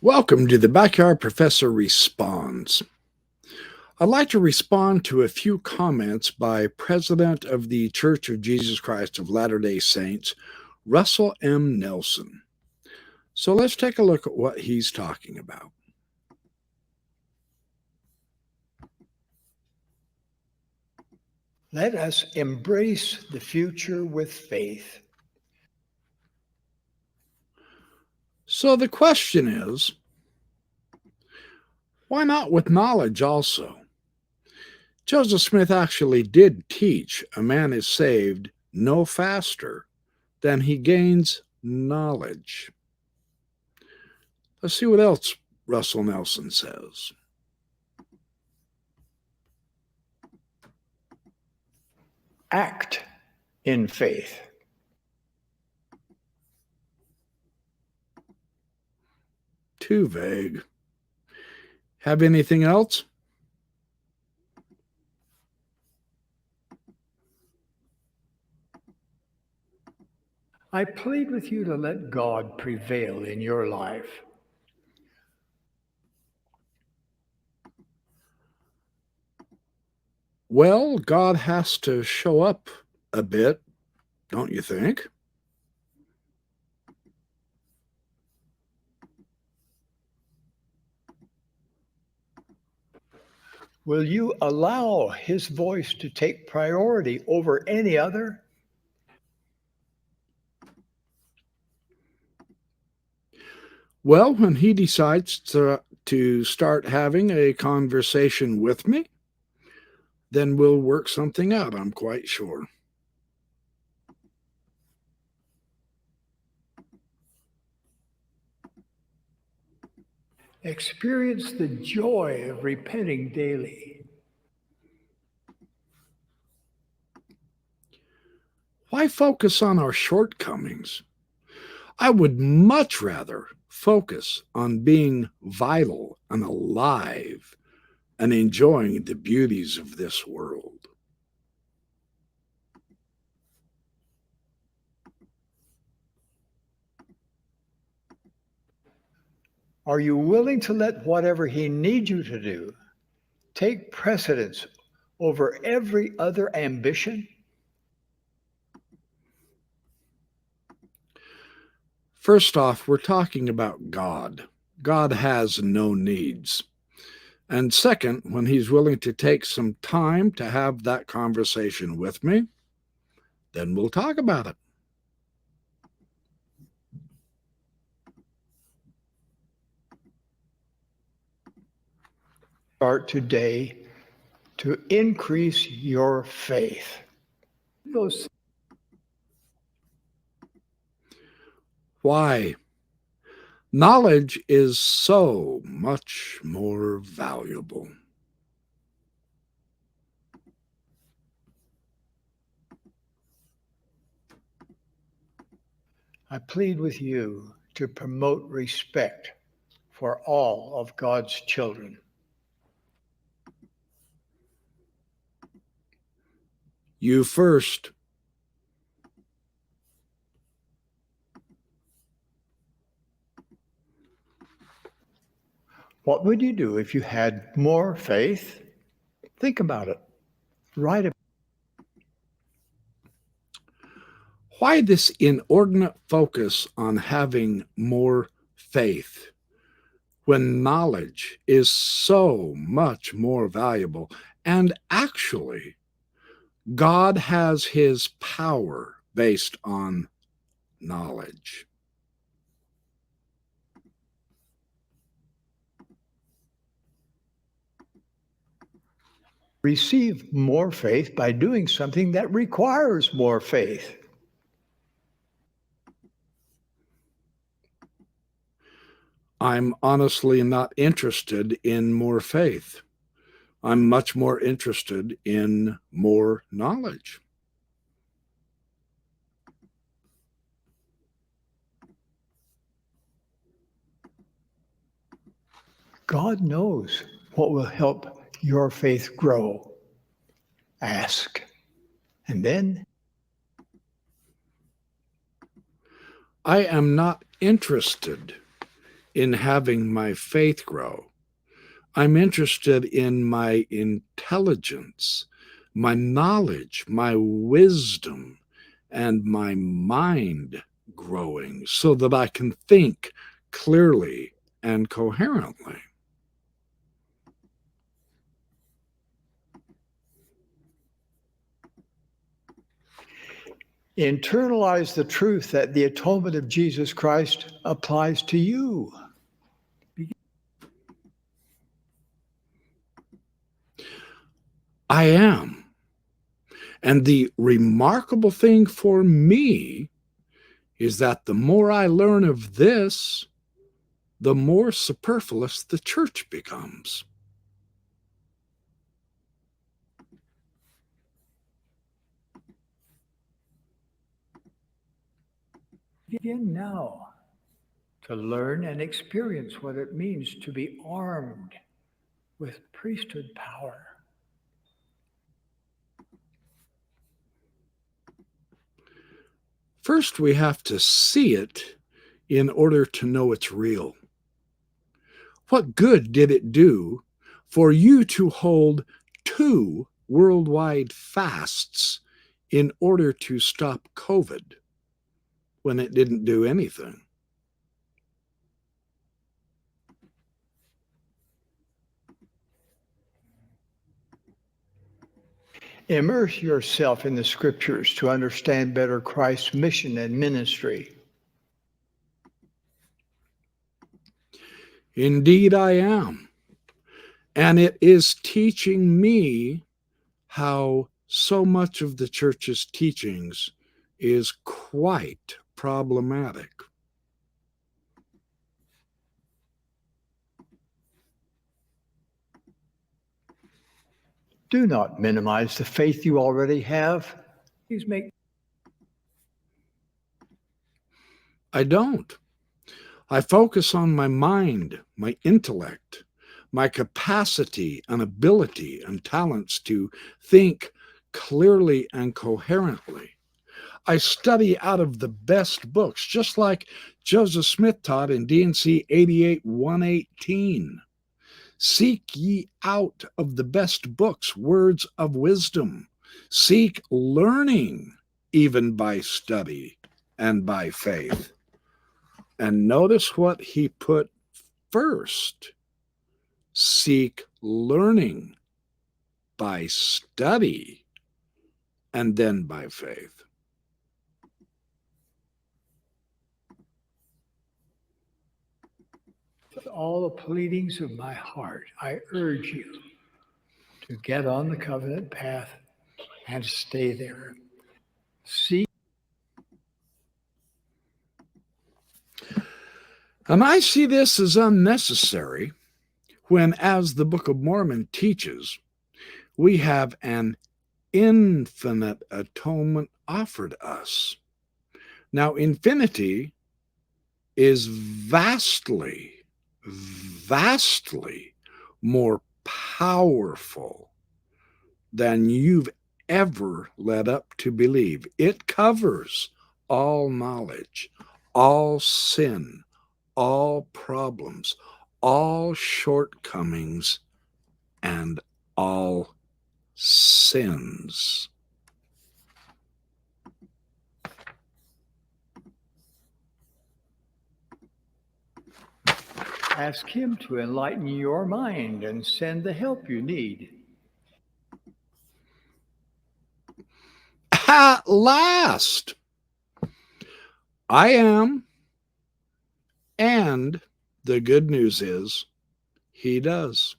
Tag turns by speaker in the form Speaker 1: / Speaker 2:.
Speaker 1: Welcome to the Backyard Professor Responds. I'd like to respond to a few comments by President of the Church of Jesus Christ of Latter-day Saints, Russell M. Nelson. So let's take a look at what he's talking about.
Speaker 2: Let us embrace the future with faith.
Speaker 1: So the question is, why not with knowledge also? Joseph Smith actually did teach a man is saved no faster than he gains knowledge. Let's see what else Russell Nelson says.
Speaker 2: Act in faith.
Speaker 1: Too vague. Have anything else?
Speaker 2: I plead with you to let God prevail in your life.
Speaker 1: Well, God has to show up a bit, don't you think?
Speaker 2: Will you allow his voice to take priority over any other?
Speaker 1: Well, when he decides to start having a conversation with me, then we'll work something out, I'm quite sure.
Speaker 2: Experience the joy of repenting daily.
Speaker 1: Why focus on our shortcomings? I would much rather focus on being vital and alive and enjoying the beauties of this world.
Speaker 2: Are you willing to let whatever he needs you to do take precedence over every other ambition?
Speaker 1: First off, we're talking about God. God has no needs. And second, when he's willing to take some time to have that conversation with me, then we'll talk about it.
Speaker 2: Start today to increase your faith.
Speaker 1: Why? Knowledge is so much more valuable.
Speaker 2: I plead with you to promote respect for all of God's children.
Speaker 1: You first.
Speaker 2: What would you do if you had more faith? Think about it. Write about it.
Speaker 1: Why this inordinate focus on having more faith when knowledge is so much more valuable? And actually, God has his power based on knowledge.
Speaker 2: Receive more faith by doing something that requires more faith.
Speaker 1: I'm honestly not interested in more faith. I'm much more interested in more knowledge.
Speaker 2: God knows what will help your faith grow. Ask. And then
Speaker 1: I am not interested in having my faith grow. I'm interested in my intelligence, my knowledge, my wisdom, and my mind growing so that I can think clearly and coherently.
Speaker 2: Internalize the truth that the atonement of Jesus Christ applies to you.
Speaker 1: I am. And the remarkable thing for me is that the more I learn of this, the more superfluous the church becomes.
Speaker 2: Begin now to learn and experience what it means to be armed with priesthood power.
Speaker 1: First, we have to see it in order to know it's real. What good did it do for you to hold 2 worldwide fasts in order to stop COVID when it didn't do anything?
Speaker 2: Immerse yourself in the scriptures to understand better Christ's mission and ministry.
Speaker 1: Indeed, I am. And it is teaching me how so much of the church's teachings is quite problematic.
Speaker 2: Do not minimize the faith you already have. Please make.
Speaker 1: I don't. I focus on my mind, my intellect, my capacity and ability and talents to think clearly and coherently. I study out of the best books, just like Joseph Smith taught in D&C 88:118. Seek ye out of the best books words of wisdom. Seek learning, even by study and by faith. And notice what he put first. Seek learning by study and then by faith.
Speaker 2: With all the pleadings of my heart, I urge you to get on the covenant path and stay there. See.
Speaker 1: And I see this as unnecessary when, as the Book of Mormon teaches, we have an infinite atonement offered us. Now, infinity is vastly more powerful than you've ever led up to believe. It covers all knowledge, all sin, all problems, all shortcomings, and all sins.
Speaker 2: Ask him to enlighten your mind and send the help you need.
Speaker 1: At last, I am, and the good news is, he does.